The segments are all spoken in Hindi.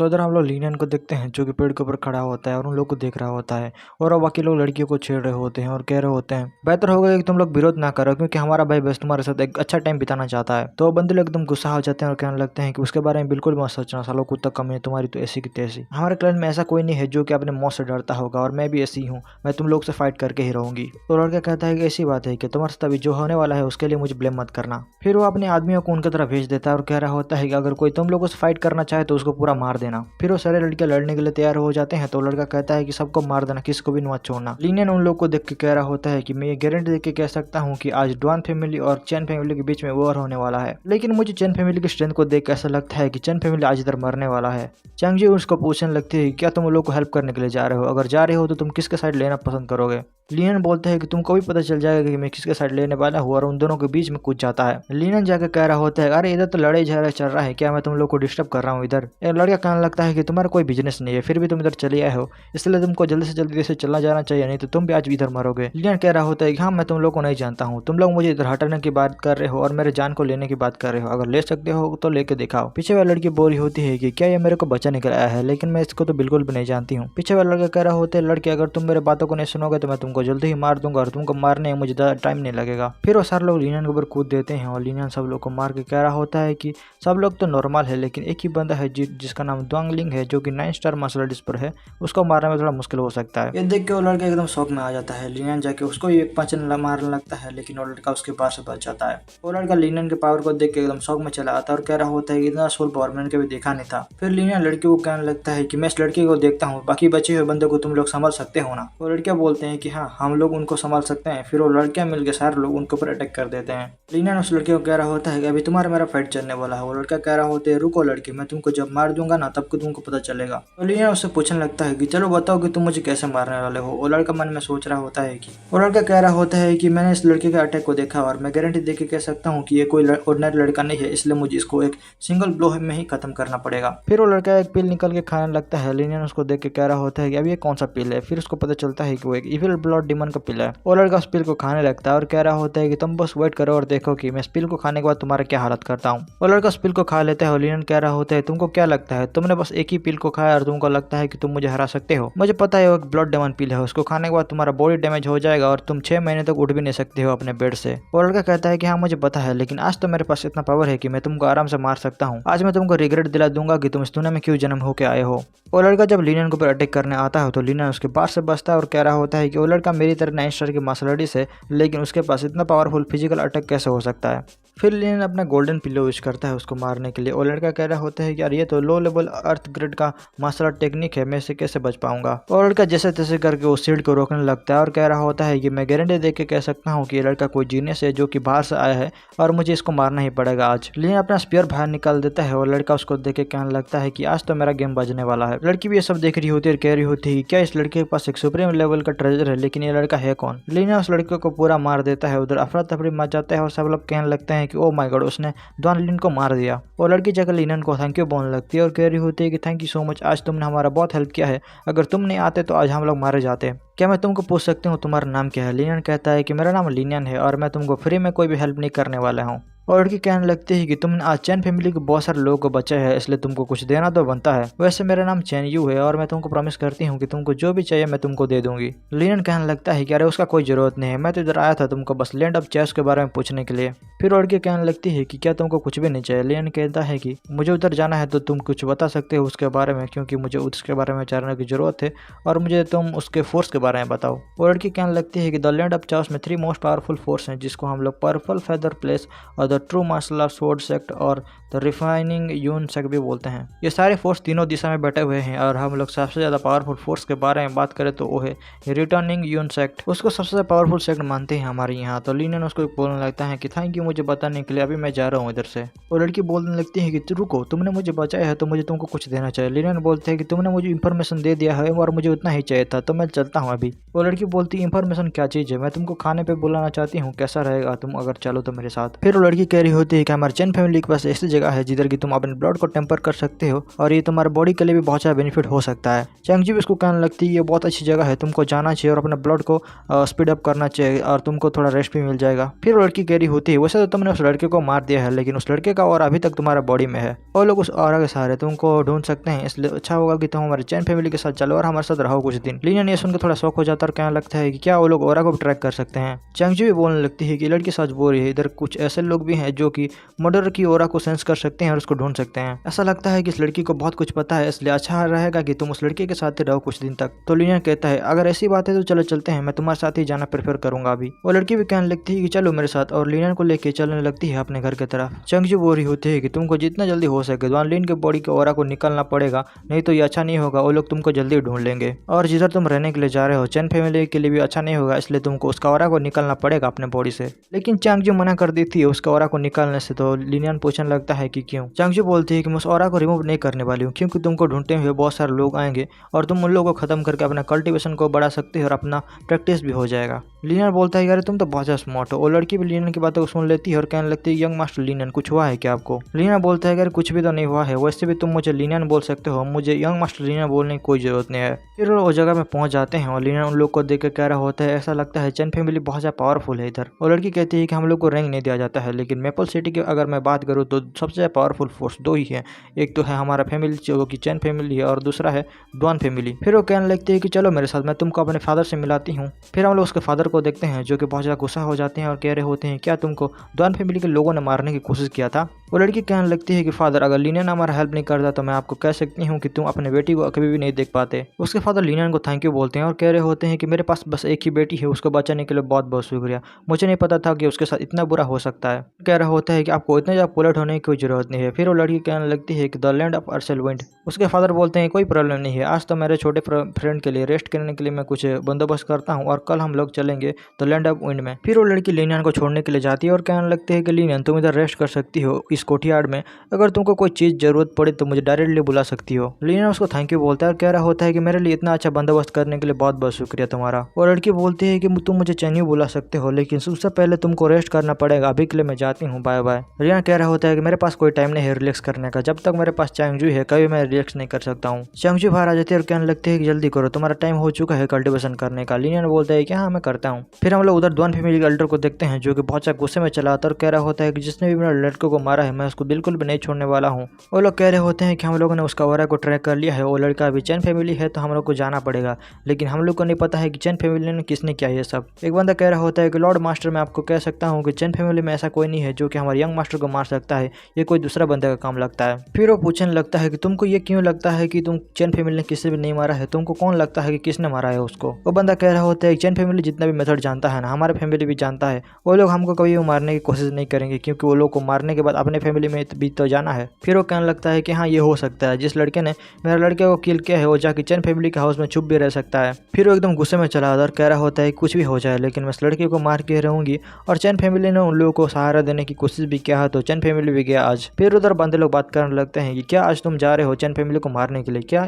तो इधर हम लोग लीनियन को देखते हैं जो कि पेड़ के ऊपर खड़ा होता है और उन लोग को देख रहा होता है और अब बाकी लोग लड़कियों को छेड़ रहे होते हैं और कह रहे होते हैं बेहतर होगा कि तुम लोग विरोध ना करो क्योंकि हमारा भाई बस तुम्हारे साथ एक अच्छा टाइम बिताना चाहता है। तो बंदे लोग एकदम गुस्सा हो जाते हैं और कहने लगते हैं कि उसके बारे में बिल्कुल मत सोचना, सालों कुत्ता कमी है तुम्हारी तो ऐसी की तैसी। हमारे क्लान में ऐसा कोई नहीं है जो कि अपने मौत से डरता होगा और मैं भी ऐसी हूँ, मैं तुम लोग से फाइट करके ही रहूंगी। तो लड़का कहता है कि ऐसी बात है कि तुम्हारे साथ अभी जो होने वाला है उसके लिए मुझे ब्लेम मत करना। फिर वो अपने आदमियों को उनकी तरफ भेज देता है और कह रहा होता है कि अगर कोई तुम लोगों से फाइट करना चाहे तो उसको पूरा मार देना। फिर वो सारे लड़के लड़ने के लिए तैयार हो जाते हैं। तो लड़का कहता है कि सबको मार देना, किसी को भी मत छोड़ना। लीनियन उन लोग को देख के कह रहा होता है कि मैं ये गारंटी देके कह सकता हूँ कि आज डॉन फैमिली और चैन फैमिली के बीच में वॉर होने वाला है। लेकिन मुझे चैन फैमिली की स्ट्रेंथ को देख ऐसा लगता है कि चैन फैमिली आज इधर मरने वाला है। चैंगजी उसको पूछने लगती है क्या तुम लोग को हेल्प करने के लिए जा रहे हो, अगर जा रहे हो तो तुम किसके साइड लेना पसंद करोगे। लियन बोलते हैं कि तुमको भी पता चल जाएगा कि मैं किसके साइड लेने वाला हूँ और उन दोनों के बीच में कूद जाता है। लियन जाकर कह रहा होता है अरे इधर तो लड़ाई झगड़ा चल रहा है, क्या मैं तुम लोग को डिस्टर्ब कर रहा हूँ इधर। एक लड़का कहने लगता है कि तुम्हारा कोई बिजनेस नहीं है फिर भी तुम इधर चले आए हो, इसलिए तुमको जल्दी से जल्दी से चला जाना चाहिए, नहीं तो तुम भी आज इधर मरोगे। लियन कह रहा होता है कि हाँ मैं तुम लोग को नहीं जानता हूँ, तुम लोग मुझे इधर हटाने की बात कर रहे हो और मेरे जान को लेने की बात कर रहे हो, अगर ले सकते हो तो लेके दिखाओ। पीछे वाली लड़की बोल रही होती है कि क्या ये मेरे को बच्चा निकल आया है, लेकिन मैं इसको तो बिल्कुल भी नहीं जानती हूँ। पीछे वाला लड़का कह रहा होता है लड़के अगर तुम मेरे बातों को नहीं सुनोगे तो मैं तुमको जल्दी ही मार दूंगा और तुमको मारने में मुझे ज़्यादा टाइम नहीं लगेगा। फिर वो सारे लोग लिनियन के ऊपर कूद देते हैं और लिनियन सब लोग को मार के कह रहा होता है कि सब लोग तो नॉर्मल है लेकिन एक ही बंदा है जिसका नाम द्वांगलिंग है जो कि 9 स्टार मार्शल आर्टिस्ट पर है, उसको मारने में थोड़ा मुश्किल हो सकता है। ये देख के वो लड़का एकदम शौक में आ जाता है। लिनियन जाके उसको ही एक पंच मारने लगता है लेकिन वो लड़का उसके पास से बच जाता है। वो लड़का लिनियन के पावर को देख के एकदम शौक में चला आता है और कह रहा होता है इतना सोल पावर मैंने कभी देखा नहीं था। फिर लिनियन लड़की को कहने लगता है कि मैं इस लड़की को देखता हूँ, बाकी बचे हुए बंदे को तुम लोग संभाल सकते हो ना। वो लड़कियां बोलते हैं कि हाँ हम लोग उनको संभाल सकते हैं। फिर वो लड़कियां मिलकर सारे लोग उनके ऊपर अटैक कर देते हैं। लिनियन उस लड़के को कह रहा होता है कि अभी तुम्हारा मेरा फाइट चलने वाला है। वो लड़का कह रहा होता है रुको लड़की, मैं तुमको जब मार दूंगा ना तब को तुमको पता चलेगा। तो लिनियन उससे पूछने लगता है कि चलो बताओ कि तुम मुझे कैसे मारने वाले हो। वो लड़का मन में सोच रहा होता है कि वो लड़का कह रहा होता है कि मैंने इस लड़के के अटैक को देखा और मैं गारंटी देके कह सकता हूँ कि ये कोई ऑर्डिनरी लड़का नहीं है, इसलिए मुझे इसको एक सिंगल ब्लो में ही खत्म करना पड़ेगा। फिर वो लड़का एक पिल निकल के खाने लगता है। लिनियन उसको देख के कह रहा होता है कि अब ये कौन सा पिल है। फिर उसको पता चलता है कि वो एक इविल ब्लड डिमन का पिल है। वो लड़का उस पिल को खाने लगता है और कह रहा होता है कि तुम बस वेट करो और देखो कि मैं इस पिल को खाने के बाद तुम्हारा क्या हालत करता हूँ। वो लड़का उस पिल को खा लेता है और लिनियन कह रहा होता है तुमको क्या लगता है, तुमने बस एक ही पिल को खाया और तुमको लगता है कि तुम मुझे हरा सकते हो। मुझे पता है वो एक ब्लड डिमन पिल है, उसको खाने के बाद तुम्हारा बॉडी डैमेज हो जाएगा और तुम 6 महीने तक उठ भी नहीं सकते हो अपने बेड से। वो लड़का कहता है कि हाँ मुझे पता है, लेकिन आज तो मेरे पास इतना पावर है कि मैं तुमको आराम से मार सकता हूँ। आज मैं तुमको रिग्रेट दिला दूंगा कि तुम इस दुनिया में क्यों जन्म होकर आए हो। वो लड़का जब लिनियन के ऊपर अटैक करने आता है तो लिनियन उसके पास से बचता है और कह रहा होता है कि वो लड़का मेरी तरह 9 स्टार की मार्शल आर्टिस्ट है लेकिन उसके पास इतना पावरफुल फिजिकल अटैक कैसे हो सकता है। फिर लिनियन अपना गोल्डन पिलो यूज करता है उसको मारने के लिए। वो लड़का कह रहा होता है कि यार ये तो लो लेवल अर्थ ग्रेड का मार्शल आर्ट टेक्निक है, मैं इससे कैसे बच पाऊंगा। और लड़का जैसे तैसे करके वो शील्ड को रोकने लगता है और कह रहा होता है कि मैं गारंटी देख के कह सकता हूँ कि ये लड़का कोई जीनियस है जो कि बाहर से आया है और मुझे इसको मारना ही पड़ेगा आज। लिनियन अपना स्पीयर बाहर निकाल देता है और लड़का उसको देख के कहने लगता है कि आज तो मेरा गेम बजने वाला है। लड़की भी ये सब देख रही होती है और कह रही होती है क्या इस लड़के के पास एक सुप्रीम लेवल का ट्रेजर है, लेकिन ये लड़का है कौन। लिनियन उस लड़के को पूरा मार देता है। उधर अफरा तफरी मच जाता है और सब लोग कहने लगते हैं कि ओ माय गॉड उसने द्वांगलिंग को मार दिया। और लड़की जाकर लिनियन को थैंक यू बोलने लगती है और कह रही होती है कि थैंक यू सो मच, आज तुमने हमारा बहुत हेल्प किया है, अगर तुम नहीं आते तो आज हम लोग मारे जाते। क्या मैं तुमको पूछ सकती हूँ तुम्हारा नाम क्या है। लिनियन कहता है कि मेरा नाम लिनियन है और मैं तुमको फ्री में कोई भी हेल्प नहीं करने वाला हूँ। और लड़की कहने लगती है कि तुमने आज चैन फैमिली के बहुत सारे लोगों को बचाया है इसलिए तुमको कुछ देना तो बनता है। वैसे मेरा नाम चैन यू है और मैं तुमको प्रॉमिस करती हूँ कि तुमको जो भी चाहिए मैं तुमको दे दूंगी। लिनियन कहने लगता है कि अरे उसका कोई जरूरत नहीं है, मैं तो इधर आया था तुमको बस लैंड ऑफ चेस के बारे में पूछने के लिए। फिर लड़की कहने लगती है कि क्या तुमको कुछ भी नहीं चाहिए। लिनियन कहता है कि मुझे उधर जाना है तो तुम कुछ बता सकते हो उसके बारे में, क्योंकि मुझे उसके बारे में जानने की जरूरत है और मुझे तुम उसके फोर्स के बारे में बताओ। वो लड़की कहने लगती है कि द लैंड ऑफ चेस में 3 मोस्ट पावरफुल फोर्स हैं जिसको हम लोग पर्पल फेदर प्लेस और the true martial sword sect और द रिफाइनिंग यून सेक्ट भी बोलते हैं। ये सारे फोर्स तीनों दिशा में बैठे हुए हैं और हम लोग सबसे ज्यादा पावरफुल फोर्स के बारे में बात करें तो वो है रिटर्निंग यून सेक्ट, उसको सबसे ज्यादा पावरफुल सेक्ट मानते हैं हमारे यहाँ। तो लिनियन उसको बोलने लगता है कि थैंक यू मुझे बताने के लिए, अभी मैं जा रहा हूँ इधर से। वो लड़की बोलने लगती है कि रुको, तुमने मुझे बचाया है तो मुझे तुमको कुछ देना चाहिए। लिनियन बोलते हैं कि तुमने मुझे इन्फॉर्मेशन दे दिया है और मुझे उतना ही चाहिए था तो मैं चलता हूँ अभी। वो लड़की बोलती है इन्फॉर्मेशन क्या चीज है, मैं तुमको खाने पे बुलाना चाहती हूँ, कैसा रहेगा तुम अगर चलो तो मेरे साथ। फिर वो लड़की कह रही होती है कि हमारे चैन फैमिली के पास ऐसी जगह है जिधर की तुम अपने ब्लड को टेम्पर कर सकते हो और ये तुम्हारे बॉडी के लिए भी बहुत ज़्यादा बेनिफिट हो सकता है। चैंगजी भी इसको कहने लगती है ये बहुत अच्छी जगह है, तुमको जाना चाहिए और अपने ब्लड को स्पीड अप करना चाहिए और तुमको थोड़ा रेस्ट भी मिल जाएगा। फिर वो लड़की कह रही होती है वैसे तो तुमने उस लड़के को मार दिया है लेकिन उस लड़के का और अभी तक तुम्हारा बॉडी में है और लोग उस ऑरा के सहारे तुमको ढूंढ सकते हैं, इसलिए अच्छा होगा कि तुम हमारे चैन फैमिली के साथ चलो और हमारे साथ रहो कुछ दिन। लिनियन ये सुनकर थोड़ा शौक हो जाता है और कहने लगता है कि क्या वो लोग ऑरा को भी ट्रैक कर सकते हैं। चैंगजी भी बोलने लगती है कि लड़की सच बोल रही है, इधर कुछ ऐसे लोग भी हैं जो कि मर्डर की ऑरा को सेंस कर सकते हैं और उसको ढूंढ सकते हैं। ऐसा लगता है कि इस लड़की को बहुत कुछ पता है, इसलिए अच्छा रहेगा कि तुम उस लड़के के साथ ही रहो कुछ दिन तक। तो लिनियन कहता है अगर ऐसी बात है तो चलो चलते हैं, मैं तुम्हारे साथ ही जाना प्रेफर करूंगा अभी। वो लड़की भी कहने लगती है कि चलो मेरे साथ और लिनियन को लेके चलने लगती है अपने घर की तरफ। चैंगजी बोल रही होती है कि तुमको जितना जल्दी हो सके वान लिन के बॉडी के ऑरा को निकलना पड़ेगा, नहीं तो ये अच्छा नहीं होगा, वो लोग तुमको जल्दी ढूंढ लेंगे और जिधर तुम रहने के लिए जा रहे हो चैन फैमिली के लिए भी अच्छा नहीं होगा, इसलिए तुमको उसका ऑरा को निकलना पड़ेगा अपने बॉडी से। लेकिन चैंगजी मना कर देती है उसका ऑरा को निकालने से, तो लिनियन पूछने लगता है कि क्यों। चैंगजी बोलती है कि मैं उस ऑरा को रिमूव नहीं करने वाली हूँ क्योंकि तुमको ढूंढते हुए बहुत सारे लोग आएंगे और तुम उन लोगों को खत्म करके अपना कल्टिवेशन को बढ़ा सकते हो और अपना प्रैक्टिस भी हो जाएगा। लिनियन बोलता है यार तुम तो बहुत ज़्यादा स्मार्ट हो। वो लड़की भी लिनियन की बातों को सुन लेती है और कहने लगती है यंग मास्टर लिनियन कुछ हुआ है क्या आपको। लिनियन बोलता है यार कुछ भी तो नहीं हुआ है, वैसे भी तुम मुझे लिनियन बोल सकते हो, मुझे यंग मास्टर लिनियन बोलने की कोई जरूरत नहीं है। फिर वो जगह में पहुंच जाते हैं और लिनियन उन लोग को देख कर कह रहा होता है ऐसा लगता है चैन फैमिली बहुत ज़्यादा पावरफुल है इधर। वो लड़की कहती है कि हम लोग को रैंक नहीं दिया जाता है, लेकिन मेपल सिटी की अगर मैं बात करूँ तो सबसे ज़्यादा पावरफुल फोर्स दो ही है, एक तो है हमारा फैमिली जो कि चैन फैमिली है और दूसरा है डॉन फैमिली। फिर वो कहने लगती है कि चलो मेरे साथ, मैं तुमको अपने फादर से मिलाती हूँ। फिर हम लोग उसके फादर को देखते हैं जो कि बहुत ज़्यादा गुस्सा हो जाते हैं और कह रहे होते हैं क्या तुमको डॉन फैमिली के लोगों ने मारने की कोशिश किया था। वो लड़की कहने लगती है कि फादर अगर लिनियन हमारा हेल्प नहीं करता तो मैं आपको कह सकती हूँ कि तुम अपने बेटी को कभी भी नहीं देख पाते। उसके फादर लिनियन को थैंक यू बोलते हैं और कह रहे होते हैं कि मेरे पास बस एक ही बेटी है, उसको बचाने के लिए बहुत बहुत शुक्रिया, मुझे नहीं पता था कि उसके साथ इतना बुरा हो सकता है। कह रहा होता है कि आपको इतना ज़्यादा पोलाइट होने की कोई जरूरत नहीं है। फिर वो लड़की कहने लगती है कि द लैंड ऑफ अर्सेल विंड। उसके फादर बोलते हैं कोई प्रॉब्लम नहीं है, आज तो मेरे छोटे फ्रेंड के लिए रेस्ट करने के लिए मैं कुछ बंदोबस्त करता हूँ और कल हम लोग चलेंगे द लैंड ऑफ विंड में। फिर वो लड़की लिनियन को छोड़ने के लिए जाती है और कहने लगती है कि लिनियन तुम इधर रेस्ट कर सकती हो इस कोठियार्ड में, अगर तुमको कोई चीज़ जरूरत पड़े तो मुझे डायरेक्टली बुला सकती हो। लिनियन उसको थैंक यू बोलता है और कह रहा होता है कि मेरे लिए इतना अच्छा बंदोबस्त करने के लिए बहुत बहुत शुक्रिया तुम्हारा। वो लड़की बोलती है कि तुम मुझे चैन्यू बुला सकते हो लेकिन उससे पहले तुमको रेस्ट करना पड़ेगा, अभी के लिए मैं जाती हूँ, बाय बाय। लिनियन कह रहा होता है कि मेरे पास कोई टाइम नहीं है रिलैक्स करने का, जब तक मेरे पास चैंगजू है कभी मैं रिलैक्स नहीं कर सकता हूँ। चैंगजू बाहर आ जाती है और कहने लगते हैं कि जल्दी करो तुम्हारा टाइम हो चुका है कल्टिवेशन करने का। लिनियन बोलता है कि हाँ मैं करता हूँ। फिर हम लोग उधर डॉन फैमिली के एल्डर को देखते हैं जो कि बहुत सा गुस्से में चला आता और कह रहा होता है कि जिसने भी मेरे लड़के को मारा है मैं उसको बिल्कुल भी नहीं छोड़ने वाला हूँ। वो लोग कह रहे होते हैं कि हम लोगों ने उसका ऑरा को ट्रैक कर लिया है, वो लड़का अभी चैन फैमिली है तो हम लोग को जाना पड़ेगा, लेकिन हम लोग को नहीं पता है कि चैन फैमिली ने किसने किया ये सब। एक बंदा कह रहा होता है कि लॉर्ड मास्टर मैं आपको कह सकता हूँ कि चैन फैमिली में ऐसा कोई नहीं है जो कि हमारे यंग मास्टर को मार सकता है, ये कोई दूसरा बंदे का काम लगता है। फिर वो पूछने लगता है कि तुमको ये क्यों लगता है कि तुम चैन फैमिली ने किसी भी नहीं मारा है, तुमको कौन लगता है कि किसने मारा है उसको। वो बंदा कह रहा होता है चैन फैमिली जितना भी मेथड जानता है ना हमारे फैमिली भी जानता है, वो लोग हमको कभी भी मारने की कोशिश नहीं करेंगे क्योंकि वो लोग को मारने के बाद अपने फैमिली में भी तो जाना है। फिर वो कहने लगता है कि हाँ ये हो सकता है, जिस लड़के ने मेरे लड़के को किल किया है वो जाके चैन फैमिली के हाउस में छुप भी रह सकता है। फिर वो एकदम गुस्से में चला आता और कह रहा होता है कुछ भी हो जाए लेकिन मैं इस लड़के को मार के रहूंगी। और चैन फैमिली ने उन लोगों को सहारा देने की कोशिश भी किया है तो चैन फैमिली भी गया आज। फिर उधर बंदे लोग बात करने लगते हैं कि क्या आज तुम जा रहे हो चैन फैमिली को मारने के लिए, क्या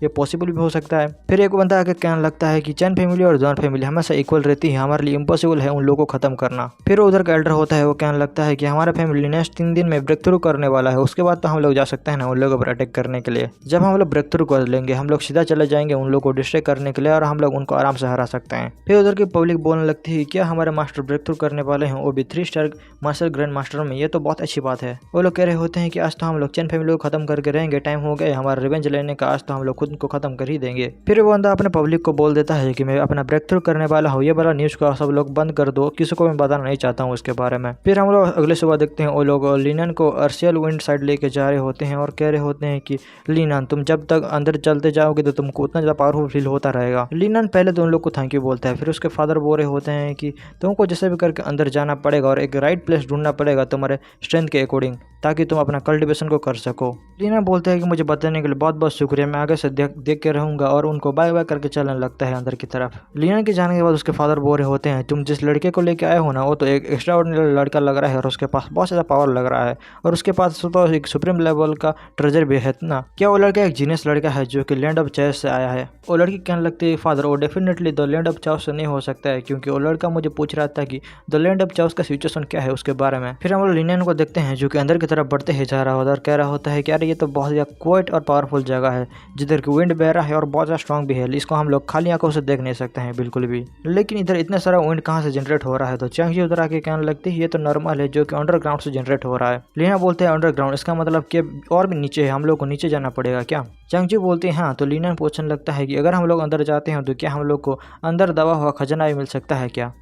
ये पॉसिबल भी हो सकता है। फिर एक बंदा आके कहने लगता है कि चैन फैमिली और डॉन फैमिली हमेशा इक्वल रहती है, हमारे लिए इम्पॉसिबल है उन लोगों को खत्म करना। फिर उधर का एल्डर होता है वो कहने लगता है कि हमारा फैमिली नेक्स्ट 3 दिन में ब्रेक थ्रू करने वाला है, उसके बाद तो हम लोग जा सकते हैं ना उन लोगों पर अटैक करने के लिए। जब हम लोग ब्रेक थ्रू कर लेंगे हम लोग सीधा चले जाएंगे उन लोगों को डिस्ट्रैक्ट करने के लिए और हम लोग उनको आराम से हरा सकते हैं। फिर उधर की पब्लिक बोलने लगती है क्या हमारे मास्टर ब्रेक थ्रू करने वाले हैं, वो भी 3 स्टार मास्टर ग्रैंड मास्टर में, ये तो बहुत अच्छी बात है। वो लोग कह रहे होते हैं कि आज तो हम लोग चैन फैमिली को खत्म करके रहेंगे, टाइम हो गया हमारा रिवेंज लेने का, आज तो हम लोग खुद को खत्म कर ही देंगे। फिर वो बंदा अपने पब्लिक को बोल देता है कि मैं अपना ब्रेक थ्रू करने वाला हूँ, ये वाला न्यूज़ को सब लोग बंद कर दो, किसी को मैं बताना नहीं चाहता हूँ इसके बारे में। फिर हम लोग अगले सुबह देखते हैं वो लोग लिनन को अर्सियल विंड साइड लेके जा रहे होते हैं और कह रहे होते हैं कि लिनन तुम जब तक अंदर चलते जाओगे तो तुमको उतना ज़्यादा पावरफुल फील होता रहेगा। लिनन पहले तो उन लोग को थैंक यू बोलता है, फिर उसके फादर बोल रहे होते हैं कि तुमको जैसे भी करके अंदर जाना पड़ेगा और एक राइट प्लेस ढूंढना पड़ेगा तुम्हारे स्ट्रेंथ के अकॉर्डिंग, ताकि तुम अपना कल्टिवेशन को कर सको। लिनन बोलते हैं कि मुझे बताने के लिए बहुत बहुत शुक्रिया, मैं आगे से देख के रहूंगा और उनको बाय बाय करके चलने लगता है अंदर की तरफ। लिनन के जाने के बाद उसके फादर बोल रहे होते हैं तुम जिस लड़के को लेके आए हो ना वो तो एक एक्स्ट्रा ऑर्डिनरी लड़का लग रहा है और उसके पास बहुत ज़्यादा पावर लग रहा है और उसके पास एक सुप्रीम लेवल का ट्रेजर भी है ना। क्या वो लड़का एक जीनियस लड़का है जो कि लैंड ऑफ चाइस से आया है। वो लड़की कहने लगती है फादर वो definitely the land of choice से नहीं हो सकता है, क्योंकि वो लड़का मुझे पूछ रहा था कि द लैंड ऑफ चाइस का सिचुएशन क्या है उसके बारे में। फिर हम लोग लिनन को देखते हैं जो कि अंदर अंदर की तरफ बढ़ते ही जा रहा होता है और कह रहा होता है कि अरे ये तो बहुत ज़्यादा क्वाइट और पावरफुल जगह है, जिधर की विंड बह रहा है और बहुत ज़्यादा स्ट्रॉन्ग भी है। इसको हम लोग खाली आंखों से देख नहीं सकते हैं बिल्कुल भी। लेकिन इधर इतना सारा विंड कहाँ से जनरेट हो रहा है? तो चैंग जी उधर आके कहने लगती है ये तो नॉर्मल है, जो कि अंडरग्राउंड से जनरेट हो रहा है। लीना बोलते हैं अंडरग्राउंड, इसका मतलब कि और भी नीचे है, हम लोग को नीचे जाना पड़ेगा क्या? चैंग जी बोलते हैं हाँ। तो लीना पूछने लगता है कि अगर हम लोग अंदर जाते हैं तो क्या हम लोग को अंदर दबा हुआ खजाना भी मिल सकता है क्या?